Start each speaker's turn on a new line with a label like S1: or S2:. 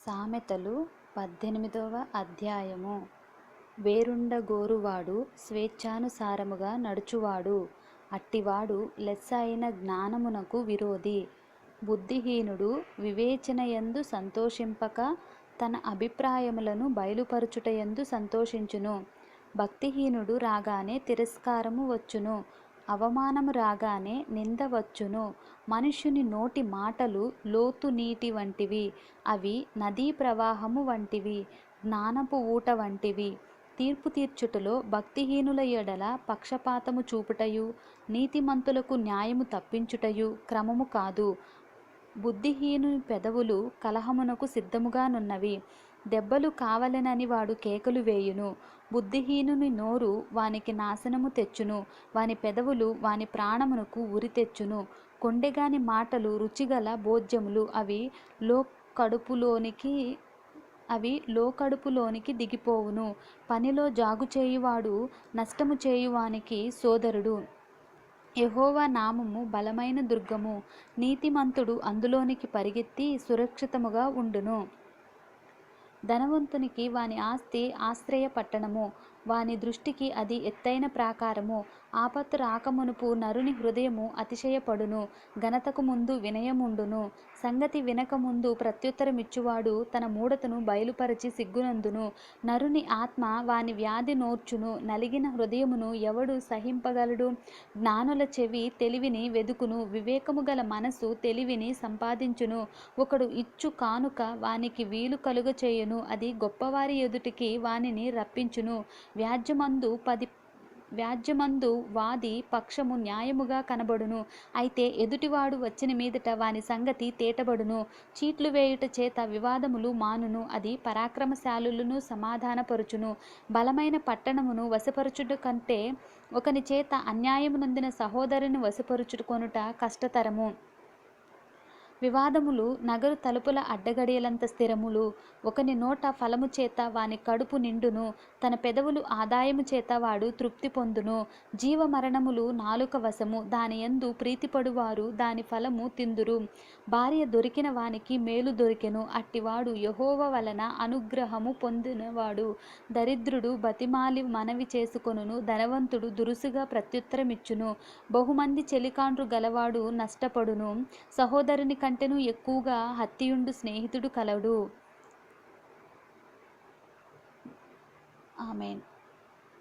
S1: సామెతలు 18వ అధ్యాయము. వేరుండగోరువాడు స్వేచ్ఛానుసారముగా నడుచువాడు, అట్టివాడు లెస్స అయిన జ్ఞానమునకు విరోధి. బుద్ధిహీనుడు వివేచనయందు సంతోషింపక తన అభిప్రాయములను బయలుపరచుటయందు సంతోషించును. భక్తిహీనుడు రాగానే తిరస్కారము వచ్చును, అవమానము రాగానే నింద వచ్చును. మనుష్యుని నోటి మాటలు లోతు నీటి వంటివి, అవి నదీ ప్రవాహము వంటివి, జ్ఞానపు ఊట వంటివి. తీర్పు తీర్చుటలో భక్తిహీనుల ఎడల పక్షపాతము చూపుటయు, నీతిమంతులకు న్యాయము తప్పించుటయు క్రమము కాదు. బుద్ధిహీనుని పెదవులు కలహమునకు సిద్ధముగానున్నవి, దెబ్బలు కావలెనని వాడు కేకలు వేయును. బుద్ధిహీనుని నోరు వానికి నాశనము తెచ్చును, వాని పెదవులు వాని ప్రాణమునకు ఉరి తెచ్చును. కొండెగాని మాటలు రుచిగల భోజ్యములు, అవి లోకడుపులోనికి దిగిపోవును. పనిలో జాగు చేయువాడు నష్టము చేయువానికి సోదరుడు. యెహోవా నామము బలమైన దుర్గము, నీతిమంతుడు అందులోనికి పరిగెత్తి సురక్షితముగా ఉండును. ధనవంతునికి వాని ఆస్తి ఆశ్రయ పట్టణము, వాని దృష్టికి అది ఎత్తైన ప్రాకారము. ఆపత్తు రాకమునుపు నరుని హృదయము అతిశయపడును, ఘనతకు ముందు వినయముండును. సంగతి వినకముందు ప్రత్యుత్తరమిచ్చువాడు తన మూఢతను బయలుపరచి సిగ్గునందును. నరుని ఆత్మ వాని వ్యాధి నోర్చును, నలిగిన హృదయమును ఎవడు సహింపగలడు? జ్ఞానుల చెవి తెలివిని వెదుకును, వివేకము గల మనస్సు తెలివిని సంపాదించును. ఒకడు ఇచ్చు కానుక వానికి వీలు కలుగచేయును, అది గొప్పవారి ఎదుటికి వానిని రప్పించును. వ్యాజ్యమందు వాది పక్షము న్యాయముగా కనబడును, అయితే ఎదుటివాడు వచ్చిన మీదట వాని సంగతి తేటబడును. చీట్లు వేయుట చేత వివాదములు మానును, అది పరాక్రమశాలులను సమాధానపరుచును. బలమైన పట్టణమును వశపరచుట కంటే ఒకని చేత అన్యాయము నొందిన సహోదరుని వశపరుచుకొనుట కష్టతరము. వివాదములు నగరు తలుపుల అడ్డగడియలంత స్థిరములు. ఒకని నోట ఫలము చేత వాని కడుపు నిండును, తన పెదవులు ఆదాయము చేత వాడు తృప్తి పొందును. జీవ మరణములు నాలుక వశము, దానియందు ప్రీతిపడువారు దాని ఫలము తిందురు. భార్య దొరికిన వానికి మేలు దొరికెను, అట్టివాడు యెహోవా వలన అనుగ్రహము పొందినవాడు. దరిద్రుడు బతిమాలి మనవి చేసుకొనును, ధనవంతుడు దురుసుగా ప్రత్యుత్తరమిచ్చును. బహుమంది చెలికాండ్రు గలవాడు నష్టపడును, సహోదరుని కంటెను ఎక్కువగా హత్తియుండు స్నేహితుడు కలడు. ఆమేన్.